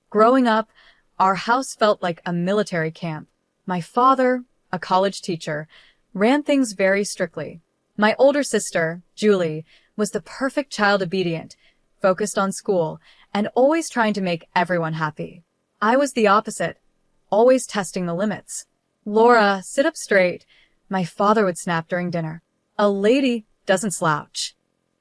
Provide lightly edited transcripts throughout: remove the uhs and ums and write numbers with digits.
Growing up, our house felt like a military camp. My father, a college teacher, ran things very strictly. My older sister, Julie, was the perfect child, obedient, focused on school, and always trying to make everyone happy. I was the opposite, always testing the limits. "Laura, sit up straight," my father would snap during dinner. "A lady doesn't slouch."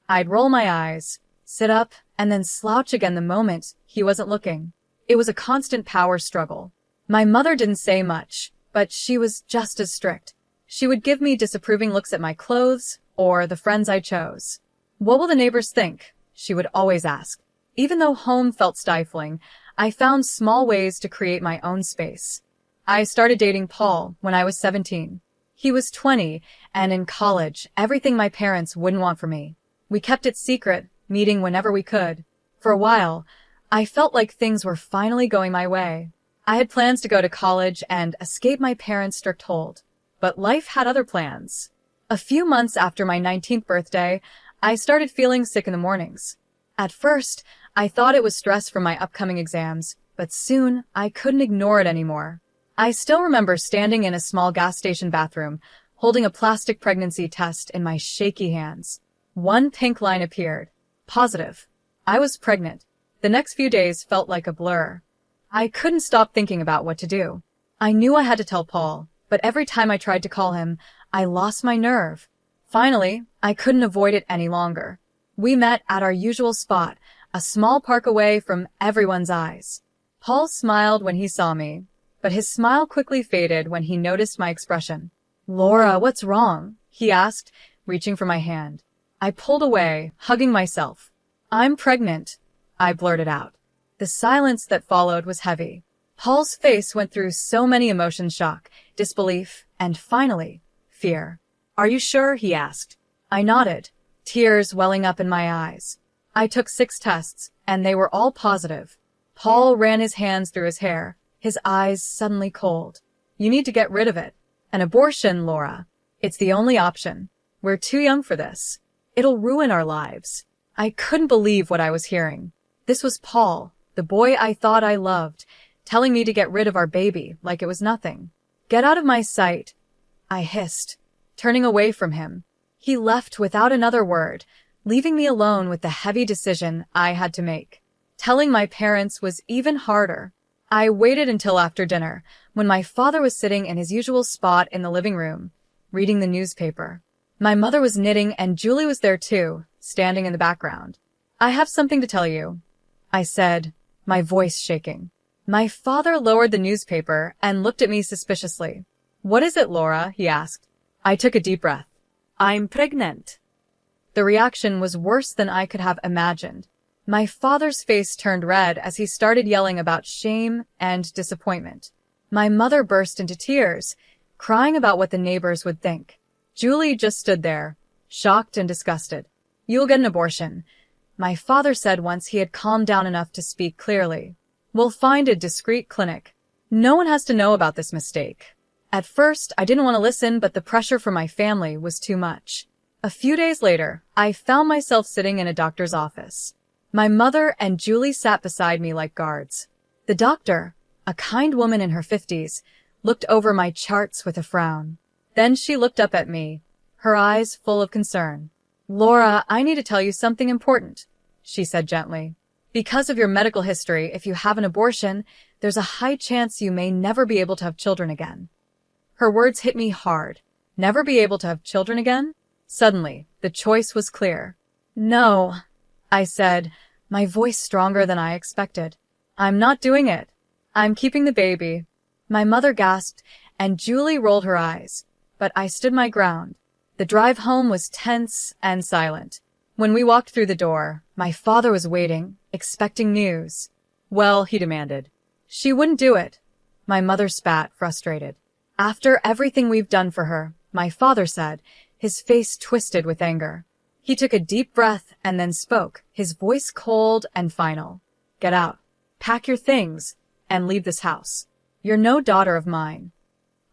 I'd roll my eyes, sit up, and then slouch again the moment he wasn't looking. It was a constant power struggle. My mother didn't say much, but she was just as strict. She would give me disapproving looks at my clothes or the friends I chose. "What will the neighbors think?" she would always ask. Even though home felt stifling, I found small ways to create my own space. I started dating Paul when I was 17. He was 20, and in college, everything my parents wouldn't want for me. We kept it secret, meeting whenever we could. For a while, I felt like things were finally going my way. I had plans to go to college and escape my parents' strict hold. But life had other plans. A few months after my 19th birthday, I started feeling sick in the mornings. At first, I thought it was stress from my upcoming exams, but soon I couldn't ignore it anymore. I still remember standing in a small gas station bathroom, holding a plastic pregnancy test in my shaky hands. One pink line appeared. Positive. I was pregnant. The next few days felt like a blur. I couldn't stop thinking about what to do. I knew I had to tell Paul, but every time I tried to call him, I lost my nerve. Finally, I couldn't avoid it any longer. We met at our usual spot, a small park away from everyone's eyes. Paul smiled when he saw me, but his smile quickly faded when he noticed my expression. "Laura, what's wrong?" he asked, reaching for my hand. I pulled away, hugging myself. "I'm pregnant," I blurted out. The silence that followed was heavy. Paul's face went through so many emotions: shock, disbelief, and finally, fear. "Are you sure?" he asked. I nodded, tears welling up in my eyes. I took 6 tests, and they were all positive. Paul ran his hands through his hair, his eyes suddenly cold. "You need to get rid of it. An abortion, Laura. It's the only option. We're too young for this. It'll ruin our lives." I couldn't believe what I was hearing. This was Paul, the boy I thought I loved, telling me to get rid of our baby like it was nothing. "Get out of my sight," I hissed, turning away from him. He left without another word, leaving me alone with the heavy decision I had to make. Telling my parents was even harder. I waited until after dinner, when my father was sitting in his usual spot in the living room, reading the newspaper. My mother was knitting and Julie was there too, standing in the background. "I have something to tell you," I said, my voice shaking. My father lowered the newspaper and looked at me suspiciously. "What is it, Laura?" he asked. I took a deep breath. "I'm pregnant." The reaction was worse than I could have imagined. My father's face turned red as he started yelling about shame and disappointment. My mother burst into tears, crying about what the neighbors would think. Julie just stood there, shocked and disgusted. "You'll get an abortion," my father said once he had calmed down enough to speak clearly. "We'll find a discreet clinic. No one has to know about this mistake." At first, I didn't want to listen, but the pressure from my family was too much. A few days later, I found myself sitting in a doctor's office. My mother and Julie sat beside me like guards. The doctor, a kind woman in her 50s, looked over my charts with a frown. Then she looked up at me, her eyes full of concern. "Laura, I need to tell you something important," she said gently. "Because of your medical history, if you have an abortion, there's a high chance you may never be able to have children again." Her words hit me hard. Never be able to have children again? Suddenly, the choice was clear. "No," I said, my voice stronger than I expected. "I'm not doing it. I'm keeping the baby." My mother gasped, and Julie rolled her eyes. But I stood my ground. The drive home was tense and silent. When we walked through the door, my father was waiting, expecting news. "Well," he demanded. "She wouldn't do it." My mother spat, frustrated. "After everything we've done for her," my father said, his face twisted with anger. He took a deep breath and then spoke, his voice cold and final. "Get out. Pack your things and leave this house. You're no daughter of mine.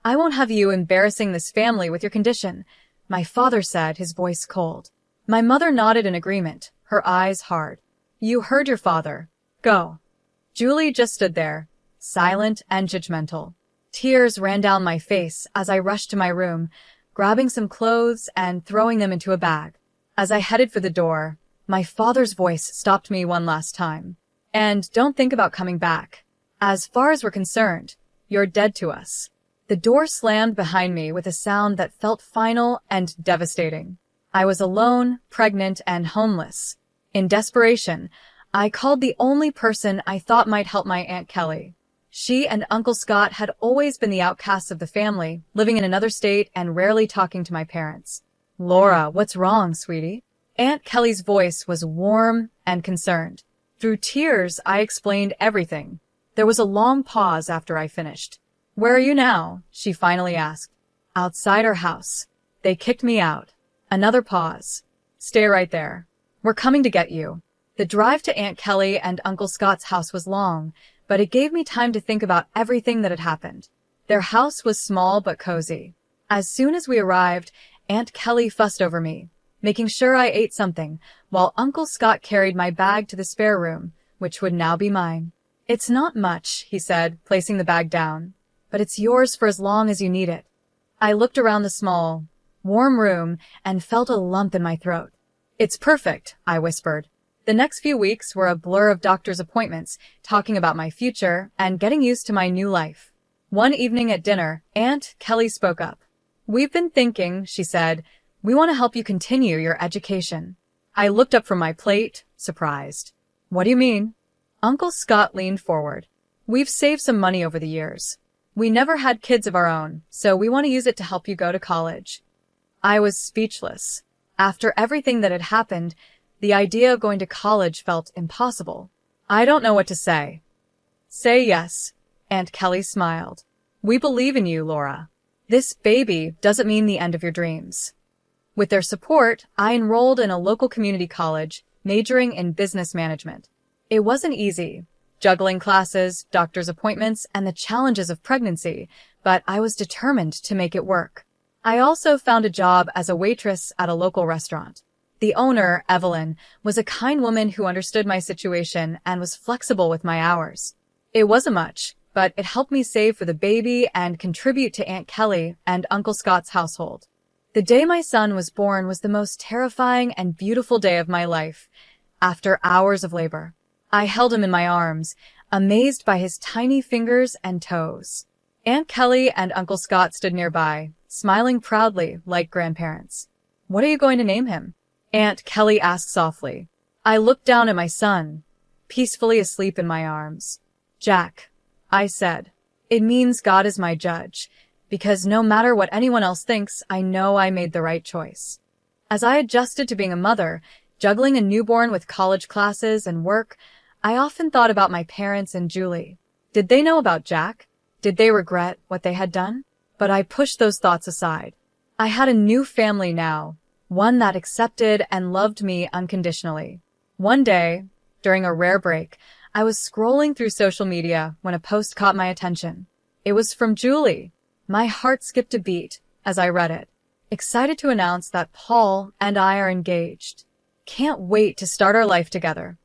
I won't have you embarrassing this family with your condition," my father said, his voice cold. My mother nodded in agreement, her eyes hard. "You heard your father. Go." Julie just stood there, silent and judgmental. Tears ran down my face as I rushed to my room, grabbing some clothes and throwing them into a bag. As I headed for the door, my father's voice stopped me one last time. And don't think about coming back. As far as we're concerned, you're dead to us. The door slammed behind me with a sound that felt final and devastating. I was alone, pregnant, and homeless. In desperation, I called the only person I thought might help my Aunt Kelly. She and Uncle Scott had always been the outcasts of the family, living in another state and rarely talking to my parents. "Laura, what's wrong, sweetie?" Aunt Kelly's voice was warm and concerned. Through tears, I explained everything. There was a long pause after I finished. "Where are you now?" she finally asked. "Outside our house. They kicked me out." Another pause. "Stay right there. We're coming to get you." The drive to Aunt Kelly and Uncle Scott's house was long, but it gave me time to think about everything that had happened. Their house was small but cozy. As soon as we arrived, Aunt Kelly fussed over me, making sure I ate something, while Uncle Scott carried my bag to the spare room, which would now be mine. "It's not much," he said, placing the bag down, "but it's yours for as long as you need it." I looked around the small, warm room and felt a lump in my throat. "It's perfect," I whispered. The next few weeks were a blur of doctor's appointments, talking about my future and getting used to my new life. One evening at dinner, Aunt Kelly spoke up. "We've been thinking," she said, "we want to help you continue your education." I looked up from my plate, surprised. "What do you mean?" Uncle Scott leaned forward. "We've saved some money over the years. We never had kids of our own, so we want to use it to help you go to college." I was speechless. After everything that had happened, the idea of going to college felt impossible. "I don't know what to say." "Say yes," Aunt Kelly smiled. "We believe in you, Laura. This baby doesn't mean the end of your dreams." With their support, I enrolled in a local community college, majoring in business management. It wasn't easy, juggling classes, doctor's appointments, and the challenges of pregnancy, but I was determined to make it work. I also found a job as a waitress at a local restaurant. The owner, Evelyn, was a kind woman who understood my situation and was flexible with my hours. It wasn't much, but it helped me save for the baby and contribute to Aunt Kelly and Uncle Scott's household. The day my son was born was the most terrifying and beautiful day of my life. After hours of labor, I held him in my arms, amazed by his tiny fingers and toes. Aunt Kelly and Uncle Scott stood nearby, smiling proudly like grandparents. "What are you going to name him?" Aunt Kelly asked softly. I looked down at my son, peacefully asleep in my arms. "Jack," I said. "It means God is my judge, because no matter what anyone else thinks, I know I made the right choice." As I adjusted to being a mother, juggling a newborn with college classes and work, I often thought about my parents and Julie. Did they know about Jack? Did they regret what they had done? But I pushed those thoughts aside. I had a new family now, one that accepted and loved me unconditionally. One day, during a rare break, I was scrolling through social media when a post caught my attention. It was from Julie. My heart skipped a beat as I read it, excited to announce that Paul and I are engaged. "Can't wait to start our life together."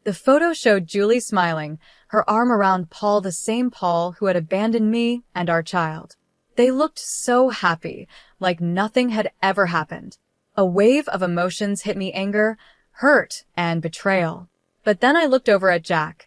The photo showed Julie smiling, her arm around Paul, the same Paul who had abandoned me and our child. They looked so happy, like nothing had ever happened. A wave of emotions hit me: anger, hurt, and betrayal. But then I looked over at Jack,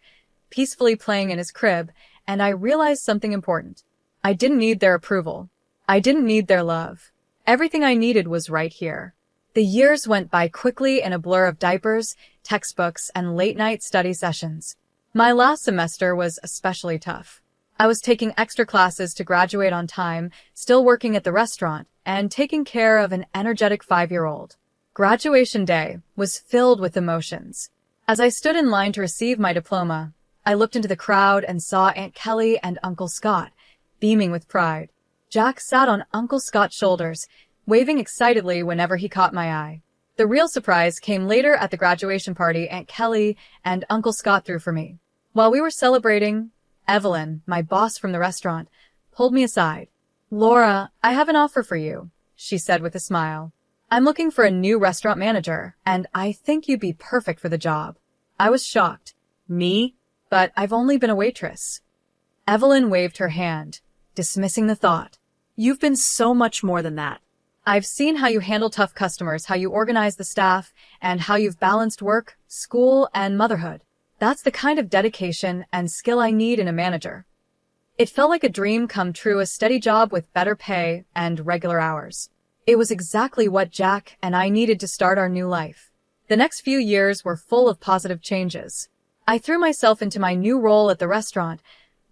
peacefully playing in his crib, and I realized something important. I didn't need their approval. I didn't need their love. Everything I needed was right here. The years went by quickly in a blur of diapers, textbooks, and late-night study sessions. My last semester was especially tough. I was taking extra classes to graduate on time, still working at the restaurant, and taking care of an energetic 5-year-old. Graduation day was filled with emotions. As I stood in line to receive my diploma, I looked into the crowd and saw Aunt Kelly and Uncle Scott, beaming with pride. Jack sat on Uncle Scott's shoulders, waving excitedly whenever he caught my eye. The real surprise came later at the graduation party Aunt Kelly and Uncle Scott threw for me. While we were celebrating, Evelyn, my boss from the restaurant, pulled me aside. "Laura, I have an offer for you," she said with a smile. "I'm looking for a new restaurant manager, and I think you'd be perfect for the job." I was shocked. "Me?" but I've only been a waitress. Evelyn waved her hand, dismissing the thought. You've been so much more than that. I've seen how you handle tough customers, how you organize the staff, and how you've balanced work, school, and motherhood. That's the kind of dedication and skill I need in a manager. It felt like a dream come true, a steady job with better pay and regular hours. It was exactly what Jack and I needed to start our new life. The next few years were full of positive changes. I threw myself into my new role at the restaurant,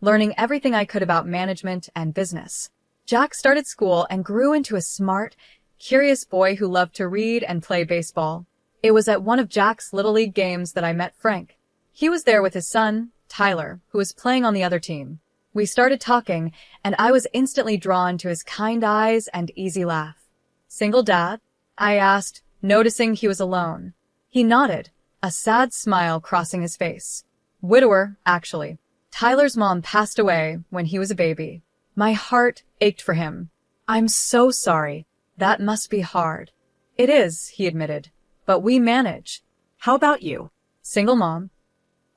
learning everything I could about management and business. Jack started school and grew into a smart, curious boy who loved to read and play baseball. It was at one of Jack's Little League games that I met Frank. He was there with his son, Tyler, who was playing on the other team. We started talking, and I was instantly drawn to his kind eyes and easy laugh. Single dad? I asked, noticing he was alone. He nodded, a sad smile crossing his face. Widower, actually. Tyler's mom passed away when he was a baby. My heart ached for him. I'm so sorry. That must be hard. It is, he admitted. But we manage. How about you? Single mom.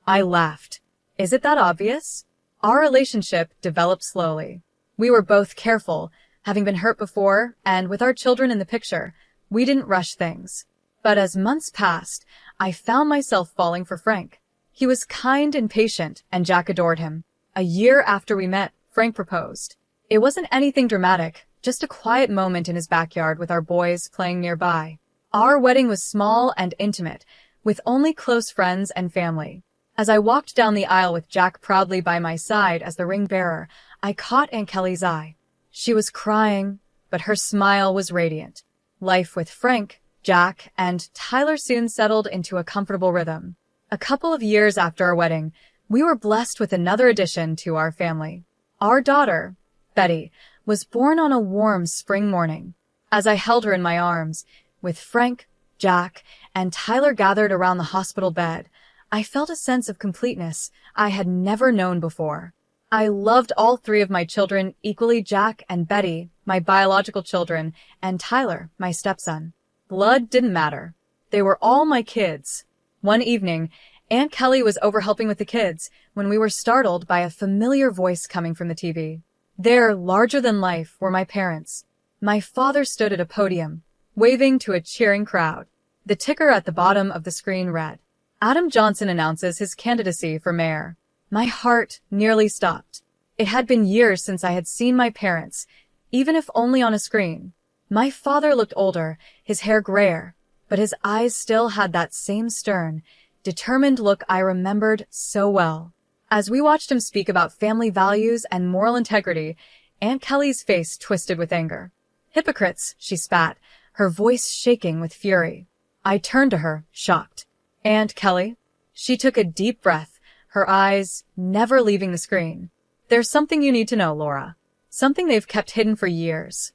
I laughed. Is it that obvious? Our relationship developed slowly. We were both careful, having been hurt before, and with our children in the picture, we didn't rush things. But as months passed, I found myself falling for Frank. He was kind and patient, and Jack adored him. A year after we met, Frank proposed. It wasn't anything dramatic, just a quiet moment in his backyard with our boys playing nearby. Our wedding was small and intimate, with only close friends and family. As I walked down the aisle with Jack proudly by my side as the ring bearer, I caught Aunt Kelly's eye. She was crying, but her smile was radiant. Life with Frank, Jack, and Tyler soon settled into a comfortable rhythm. A couple of years after our wedding, we were blessed with another addition to our family. Our daughter, Betty, was born on a warm spring morning. As I held her in my arms, with Frank, Jack, and Tyler gathered around the hospital bed, I felt a sense of completeness I had never known before. I loved all three of my children equally, Jack and Betty, my biological children, and Tyler, my stepson. Blood didn't matter. They were all my kids. One evening, Aunt Kelly was over helping with the kids when we were startled by a familiar voice coming from the TV. There, larger than life, were my parents. My father stood at a podium, waving to a cheering crowd. The ticker at the bottom of the screen read, Adam Johnson announces his candidacy for mayor. My heart nearly stopped. It had been years since I had seen my parents, even if only on a screen. My father looked older, his hair grayer, but his eyes still had that same stern, determined look I remembered so well. As we watched him speak about family values and moral integrity, Aunt Kelly's face twisted with anger. Hypocrites, she spat, her voice shaking with fury. I turned to her, shocked. Aunt Kelly? She took a deep breath, her eyes never leaving the screen. There's something you need to know, Laura. Something they've kept hidden for years.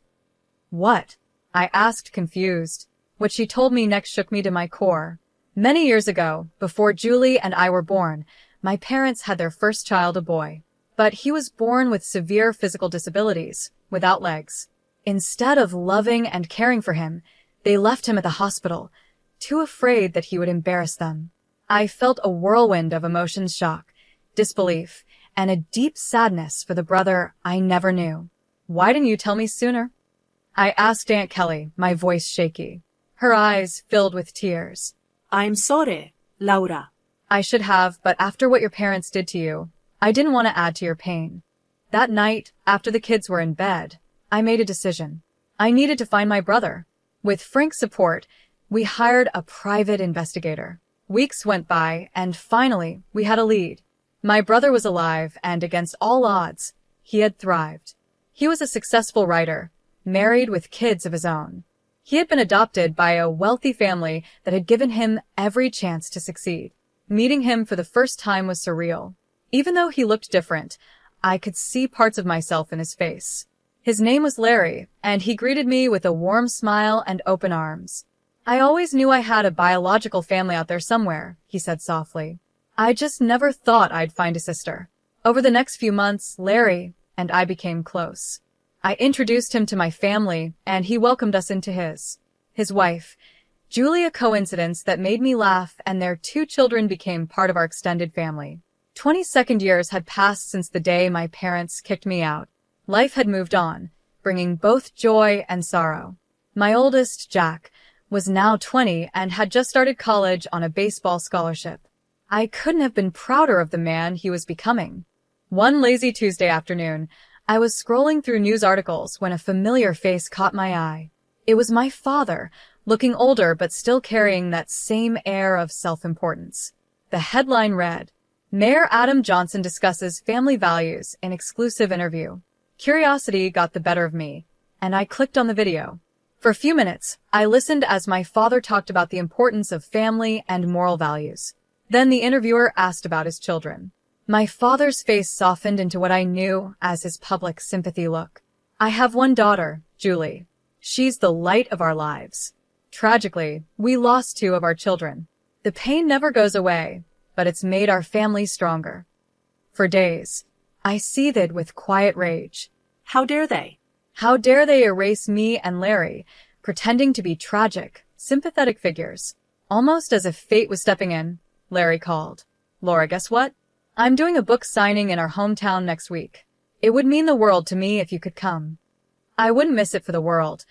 What? I asked, confused. What she told me next shook me to my core. Many years ago, before Julie and I were born, my parents had their first child, a boy. But he was born with severe physical disabilities, without legs. Instead of loving and caring for him, they left him at the hospital, too afraid that he would embarrass them. I felt a whirlwind of emotions, shock, disbelief, and a deep sadness for the brother I never knew. Why didn't you tell me sooner? I asked Aunt Kelly, my voice shaky. Her eyes filled with tears. I'm sorry, Laura. I should have, but after what your parents did to you, I didn't want to add to your pain. That night, after the kids were in bed, I made a decision. I needed to find my brother. With Frank's support, we hired a private investigator. Weeks went by, and finally, we had a lead. My brother was alive, and against all odds, he had thrived. He was a successful writer, married with kids of his own. He had been adopted by a wealthy family that had given him every chance to succeed. Meeting him for the first time was surreal. Even though he looked different, I could see parts of myself in his face. His name was Larry, and he greeted me with a warm smile and open arms. I always knew I had a biological family out there somewhere, he said softly. I just never thought I'd find a sister. Over the next few months, Larry and I became close. I introduced him to my family, and he welcomed us into his. His wife, Julie, a coincidence that made me laugh, and their 2 children became part of our extended family. 22nd years had passed since the day my parents kicked me out. Life had moved on, bringing both joy and sorrow. My oldest, Jack, was now 20 and had just started college on a baseball scholarship. I couldn't have been prouder of the man he was becoming. One lazy Tuesday afternoon, I was scrolling through news articles when a familiar face caught my eye. It was my father, looking older but still carrying that same air of self-importance. The headline read, "Mayor Adam Johnson discusses family values in exclusive interview." Curiosity got the better of me, and I clicked on the video. For a few minutes, I listened as my father talked about the importance of family and moral values. Then the interviewer asked about his children. My father's face softened into what I knew as his public sympathy look. "I have one daughter, Julie. She's the light of our lives. Tragically, we lost 2 of our children. The pain never goes away, but it's made our family stronger." For days, I seethed with quiet rage. How dare they? How dare they erase me and Larry, pretending to be tragic, sympathetic figures? Almost as if fate was stepping in, Larry called. "Laura, guess what? I'm doing a book signing in our hometown next week. It would mean the world to me if you could come." I wouldn't miss it for the world,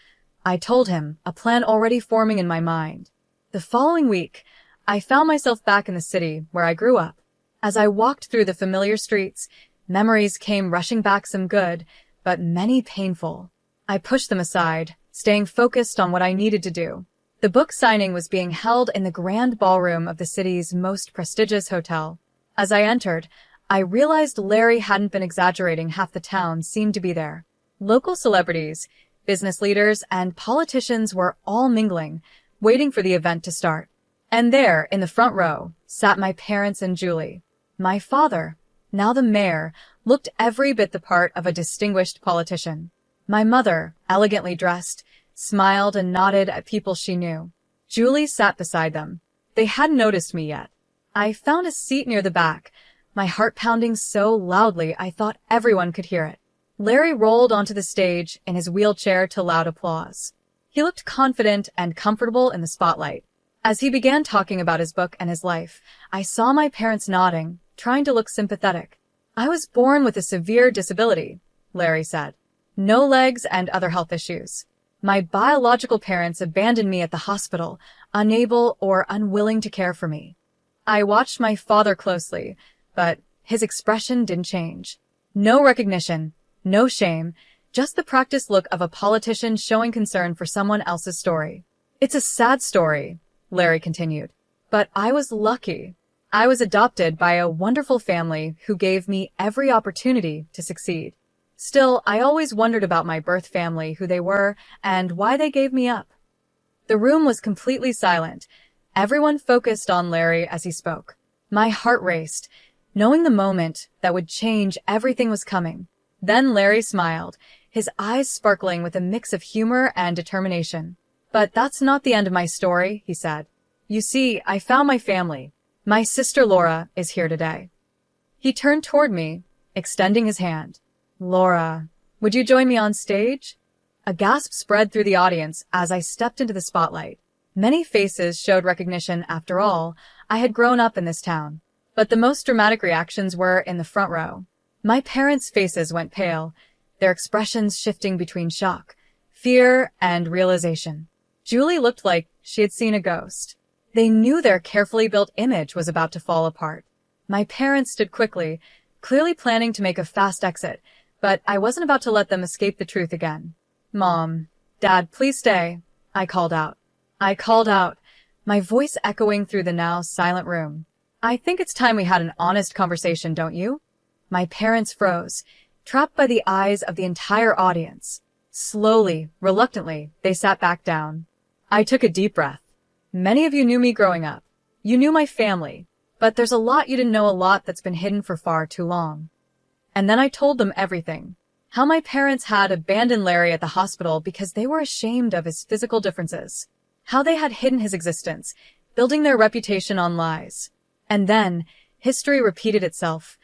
I told him, a plan already forming in my mind. The following week, I found myself back in the city where I grew up. As I walked through the familiar streets, memories came rushing back, some good, but many painful. I pushed them aside, staying focused on what I needed to do. The book signing was being held in the grand ballroom of the city's most prestigious hotel. As I entered, I realized Larry hadn't been exaggerating. Half the town seemed to be there. Local celebrities, business leaders, and politicians were all mingling, waiting for the event to start. And there, in the front row, sat my parents and Julie. My father, now the mayor, looked every bit the part of a distinguished politician. My mother, elegantly dressed, smiled and nodded at people she knew. Julie sat beside them. They hadn't noticed me yet. I found a seat near the back, my heart pounding so loudly I thought everyone could hear it. Larry rolled onto the stage in his wheelchair to loud applause. He looked confident and comfortable in the spotlight. As he began talking about his book and his life, I saw my parents nodding, trying to look sympathetic. "I was born with a severe disability," Larry said. "No legs and other health issues. My biological parents abandoned me at the hospital, unable or unwilling to care for me." I watched my father closely, but his expression didn't change. No recognition, no shame, just the practiced look of a politician showing concern for someone else's story. "It's a sad story," Larry continued, "but I was lucky. I was adopted by a wonderful family who gave me every opportunity to succeed. Still, I always wondered about my birth family, who they were, and why they gave me up." The room was completely silent. Everyone focused on Larry as he spoke. My heart raced, knowing the moment that would change everything was coming. Then Larry smiled, his eyes sparkling with a mix of humor and determination. "But that's not the end of my story," he said. "You see, I found my family. My sister Laura is here today." He turned toward me, extending his hand. "Laura, would you join me on stage?" A gasp spread through the audience as I stepped into the spotlight. Many faces showed recognition. After all, I had grown up in this town. But the most dramatic reactions were in the front row. My parents' faces went pale, their expressions shifting between shock, fear, and realization. Julie looked like she had seen a ghost. They knew their carefully built image was about to fall apart. My parents stood quickly, clearly planning to make a fast exit, but I wasn't about to let them escape the truth again. "Mom, Dad, please stay," I called out. My voice echoing through the now silent room. "I think it's time we had an honest conversation, don't you?" My parents froze, trapped by the eyes of the entire audience. Slowly, reluctantly, they sat back down. I took a deep breath. "Many of you knew me growing up. You knew my family, but there's a lot you didn't know, a lot that's been hidden for far too long." And then I told them everything. How my parents had abandoned Larry at the hospital because they were ashamed of his physical differences. How they had hidden his existence, building their reputation on lies. And then, history repeated itself.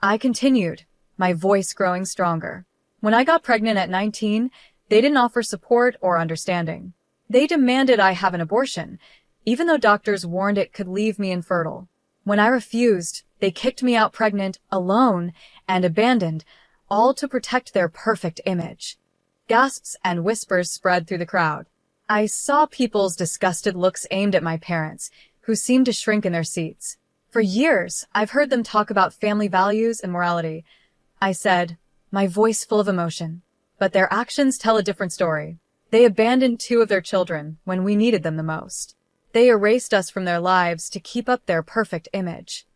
I continued, my voice growing stronger. When I got pregnant at 19, they didn't offer support or understanding. They demanded I have an abortion, even though doctors warned it could leave me infertile. When I refused, They kicked me out pregnant, alone, and abandoned, all to protect their perfect image. Gasps and whispers spread through the crowd. I saw people's disgusted looks aimed at my parents, who seemed to shrink in their seats. For years, I've heard them talk about family values and morality. I said, my voice full of emotion. But their actions tell a different story. They abandoned 2 of their children when we needed them the most. They erased us from their lives to keep up their perfect image.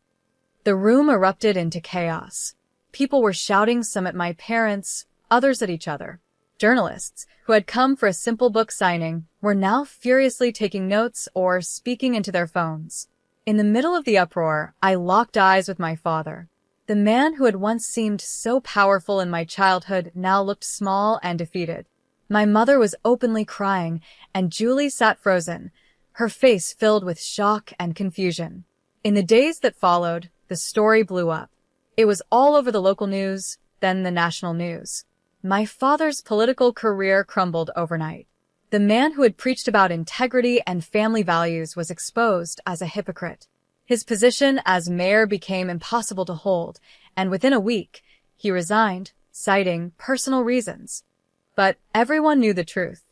The room erupted into chaos. People were shouting, some at my parents, others at each other. Journalists, who had come for a simple book signing, were now furiously taking notes or speaking into their phones. In the middle of the uproar, I locked eyes with my father. The man who had once seemed so powerful in my childhood now looked small and defeated. My mother was openly crying, and Julie sat frozen, her face filled with shock and confusion. In the days that followed, the story blew up. It was all over the local news, then the national news. My father's political career crumbled overnight. The man who had preached about integrity and family values was exposed as a hypocrite. His position as mayor became impossible to hold, and within a week, he resigned, citing personal reasons. But everyone knew the truth.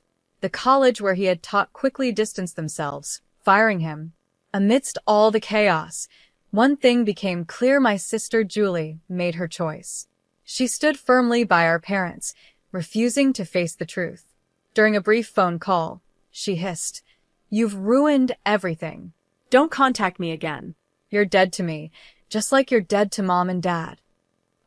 The college where he had taught quickly distanced themselves, firing him. Amidst all the chaos, one thing became clear: my sister Julie made her choice. She stood firmly by our parents, refusing to face the truth. During a brief phone call, she hissed, "You've ruined everything. Don't contact me again. You're dead to me, just like you're dead to Mom and Dad."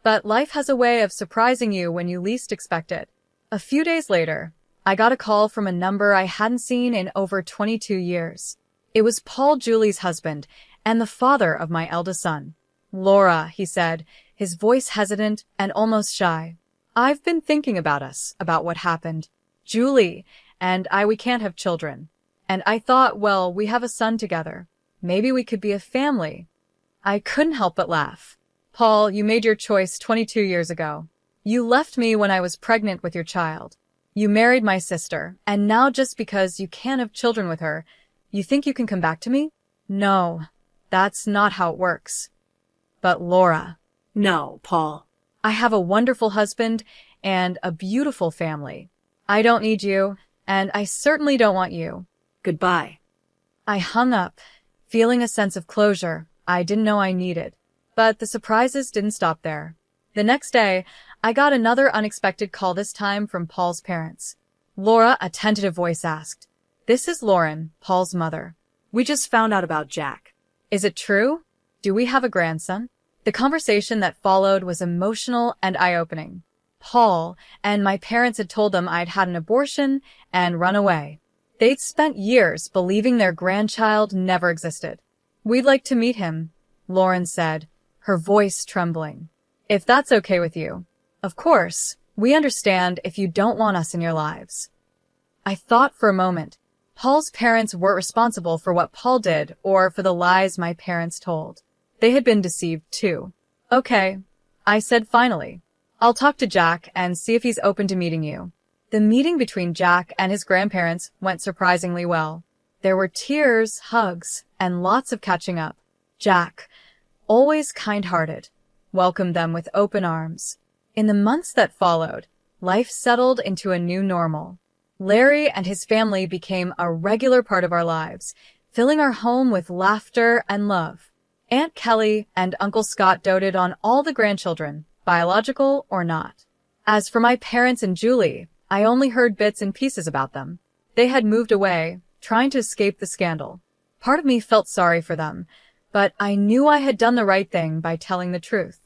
But life has a way of surprising you when you least expect it. A few days later, I got a call from a number I hadn't seen in over 22 years. It was Paul, Julie's husband, and the father of my eldest son. "Laura," he said, his voice hesitant and almost shy. "I've been thinking about us, about what happened. Julie and we can't have children. And I thought, well, we have a son together. Maybe we could be a family." I couldn't help but laugh. "Paul, you made your choice 22 years ago. You left me when I was pregnant with your child. You married my sister, and now just because you can't have children with her, you think you can come back to me? No, that's not how it works." "But Laura." No, Paul. "I have a wonderful husband and a beautiful family. I don't need you, and I certainly don't want you. Goodbye." I hung up, feeling a sense of closure I didn't know I needed. But the surprises didn't stop there. The next day, I got another unexpected call, this time from Paul's parents. "Laura," a tentative voice asked. "This is Lauren, Paul's mother. We just found out about Jack." Is it true? Do we have a grandson?" The conversation that followed was emotional and eye-opening. Paul and my parents had told them I'd had an abortion and run away. They'd spent years believing their grandchild never existed. "We'd like to meet him," Lauren said, her voice trembling. "If that's okay with you. Of course, we understand if you don't want us in your lives." I thought for a moment. Paul's parents weren't responsible for what Paul did or for the lies my parents told. They had been deceived too. "Okay," I said finally. "I'll talk to Jack and see if he's open to meeting you." The meeting between Jack and his grandparents went surprisingly well. There were tears, hugs, and lots of catching up. Jack, always kind-hearted, welcomed them with open arms. In the months that followed, life settled into a new normal. Larry and his family became a regular part of our lives, filling our home with laughter and love. Aunt Kelly and Uncle Scott doted on all the grandchildren, biological or not. As for my parents and Julie, I only heard bits and pieces about them. They had moved away, trying to escape the scandal. Part of me felt sorry for them, but I knew I had done the right thing by telling the truth.